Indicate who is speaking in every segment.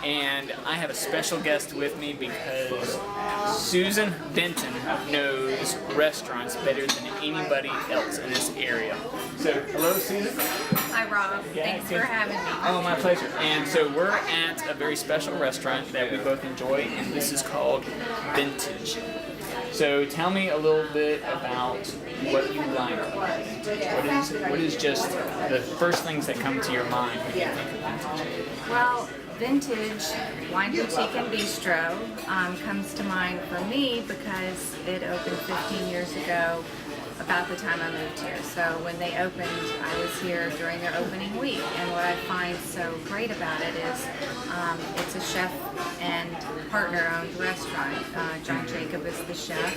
Speaker 1: and I have a special guest with me because Susan Denton knows restaurants better than anybody else in this area. So, hello Susan.
Speaker 2: Hi Rob, thanks for having me.
Speaker 1: Oh, my pleasure. And so we're at a very special restaurant that we both enjoy, and this is called Vin'tij. So tell me a little bit about what you like about Vin'tij. What is just the first things that come to your mind when you think of Vin'tij?
Speaker 2: Well, Vin'tij Wine Boutique and Bistro comes to mind for me because it opened 15 years ago, about the time I moved here. So when they opened, I was here during their opening week, and what I find so great about it is it's a chef and partner-owned restaurant. John Jacob is the chef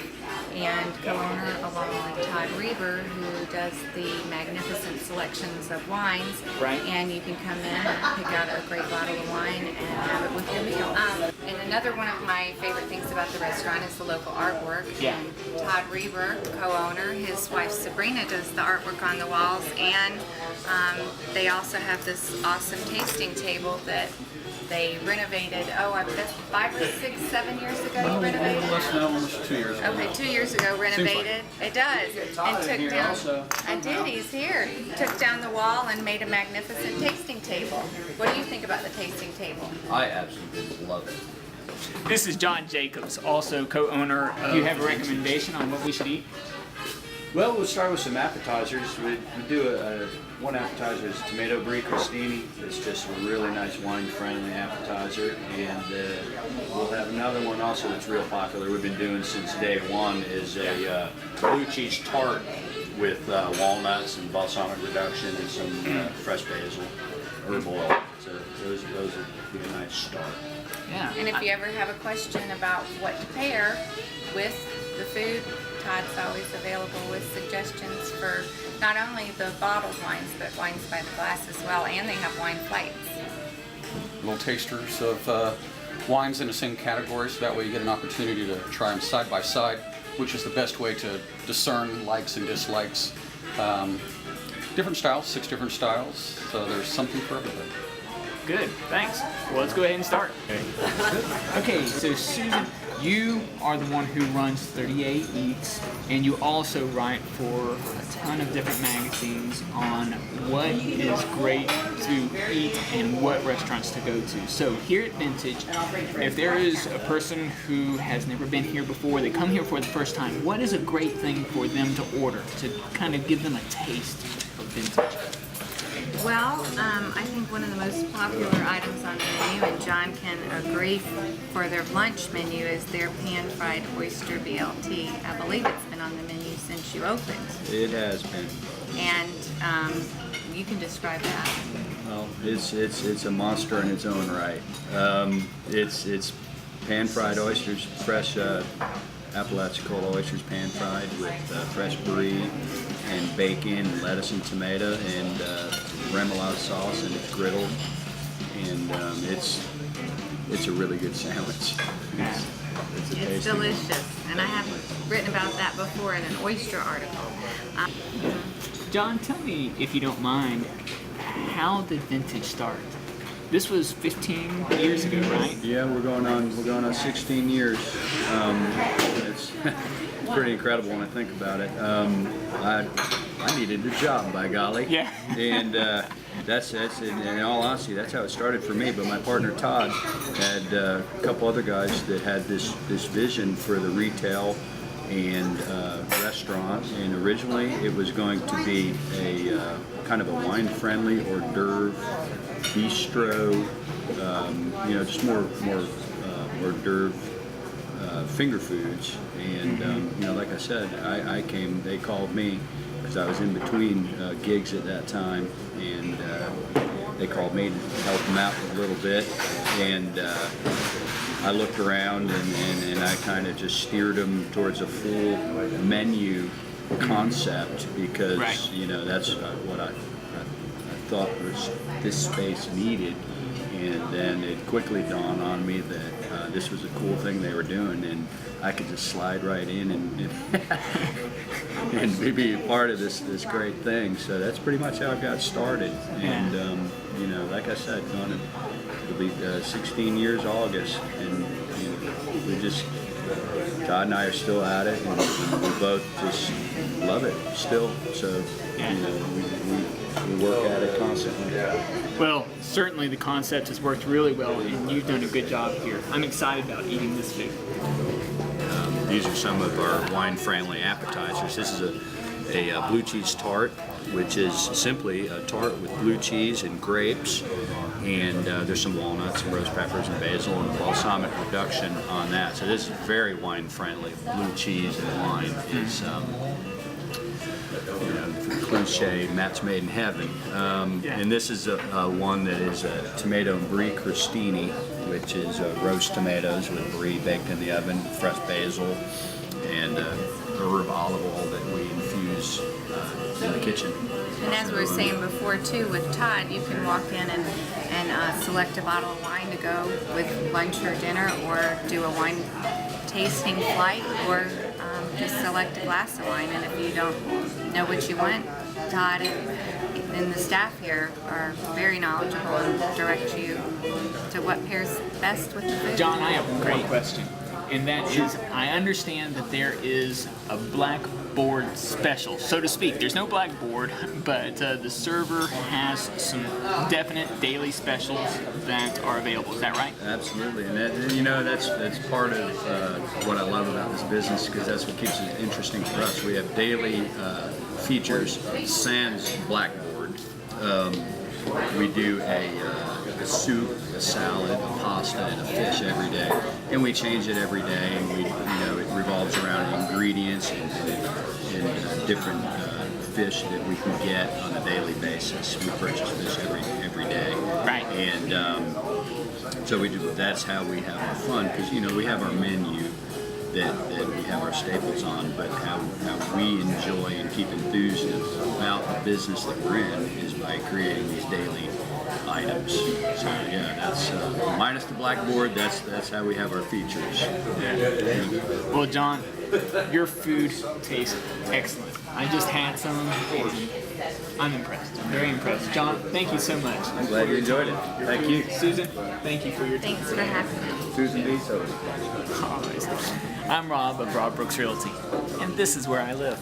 Speaker 2: and co-owner, along with Todd Reber, who does the magnificent selections of wines.
Speaker 1: Right.
Speaker 2: And you can come in and pick out a great bottle of wine and have it with your meal. And another one of my favorite things about the restaurant is the local artwork.
Speaker 1: Yeah.
Speaker 2: And Todd Reber, co-owner, his wife Sabrina does the artwork on the walls, and they also have this awesome tasting table that they renovated, I guess 5 or 6, 7 years ago you renovated it?
Speaker 3: Almost 2 years ago.
Speaker 2: Okay, 2 years ago renovated. It does. And took down, I did, he's here. Took down the wall and made a magnificent tasting table. What do you think about the tasting table?
Speaker 3: I absolutely love it.
Speaker 1: This is John Jacobs, also co-owner. Do you have a recommendation on what we should eat?
Speaker 3: Well, we'll start with some appetizers. We do one appetizer is tomato brie crostini. It's just a really nice wine-friendly appetizer, and we'll have another one also that's real popular. We've been doing since day one is a blue cheese tart with walnuts and balsamic reduction and some fresh basil, herb oil. So those would be a nice start.
Speaker 1: Yeah.
Speaker 2: And if you ever have a question about what to pair with the food, Todd's always available with suggestions for not only the bottled wines, but wines by the glass as well, and they have wine flights.
Speaker 4: Little tasters of wines in the same category, so that way you get an opportunity to try them side by side, which is the best way to discern likes and dislikes. Different styles, 6 different styles, so there's something for everybody.
Speaker 1: Good, thanks. Well, let's go ahead and start. Okay, so Susan, you are the one who runs 38 Eats, and you also write for a ton of different magazines on what is great to eat and what restaurants to go to. So here at Vin'tij, if there is a person who has never been here before, they come here for the first time, what is a great thing for them to order to kind of give them a taste of Vin'tij?
Speaker 2: Well, I think one of the most popular items on the menu, and John can agree for their lunch menu, is their pan-fried oyster BLT. I believe it's been on the menu since you opened.
Speaker 3: It has been.
Speaker 2: And you can describe that.
Speaker 3: Well, it's a monster in its own right. It's pan-fried oysters, fresh Apalachicola oysters pan-fried with fresh brie and bacon, lettuce and tomato, and remoulade sauce, and it's griddled, and it's a really good sandwich.
Speaker 2: It's delicious, and I have written about that before in an oyster article.
Speaker 1: John, tell me, if you don't mind, how did Vin'tij start? This was 15 years ago, right?
Speaker 3: Yeah, we're going on 16 years. It's pretty incredible when I think about it. I needed a job, by golly.
Speaker 1: Yeah.
Speaker 3: And that's in all honesty, that's how it started for me. But my partner Todd had a couple other guys that had this vision for the retail and restaurant, and originally it was going to be a kind of a wine-friendly hors d'oeuvre bistro, just more hors d'oeuvre finger foods. And like I said, I came. They called me because I was in between gigs at that time, and they called me to help them out a little bit. And I looked around and I kind of just steered them towards a full menu concept because that's what I thought was this space needed. And then it quickly dawned on me that this was a cool thing they were doing, and I could just slide right in and be a part of this great thing. So that's pretty much how it got started. And like I said, It'll be 16 years August, and we just, Todd and I are still at it, and we both just love it still. So we work at it constantly.
Speaker 1: Well, certainly the concept has worked really well, and you've done a good job here. I'm excited about eating this food.
Speaker 3: These are some of our wine-friendly appetizers. This is a blue cheese tart, which is simply a tart with blue cheese and grapes, and there's some walnuts and rose peppers and basil and a balsamic reduction on that. So this is very wine-friendly. Blue cheese and wine is, cliche, match made in heaven. And this is one that is a tomato and brie crostini, which is roast tomatoes with brie baked in the oven, fresh basil, and herb olive oil that we infuse in the kitchen.
Speaker 2: And as we were saying before too, with Todd, you can walk in and select a bottle of wine to go with lunch or dinner, or do a wine tasting flight, or just select a glass of wine. And if you don't know what you want, Todd and the staff here are very knowledgeable and direct you to what pairs best with the food.
Speaker 1: John, I have one great question, and that is, I understand that there is a blackboard special, so to speak. There's no blackboard, but the server has some definite daily specials that are available. Is that right?
Speaker 3: Absolutely, and that's part of what I love about this business, because that's what keeps it interesting for us. We have daily features sans blackboard. We do a soup, a salad, a pasta, and a fish every day, and we change it every day. And it revolves around ingredients and different fish that we can get on a daily basis. We purchase fish every day,
Speaker 1: Right.
Speaker 3: And so we do. That's how we have our fun, because we have our menu that we have our staples on, but how we enjoy and keep enthused about the business that we're in is by creating these daily items. So yeah, that's minus the blackboard. That's how we have our features.
Speaker 1: Well, John, your food tastes excellent. I just had some, and I'm impressed. I'm very impressed. John, thank you so much.
Speaker 3: I'm glad you enjoyed it. Thank you.
Speaker 1: Susan, thank you for your time.
Speaker 2: Thanks for having me.
Speaker 3: Susan B.
Speaker 1: I'm Rob of Rob Brooks Realty, and this is where I live.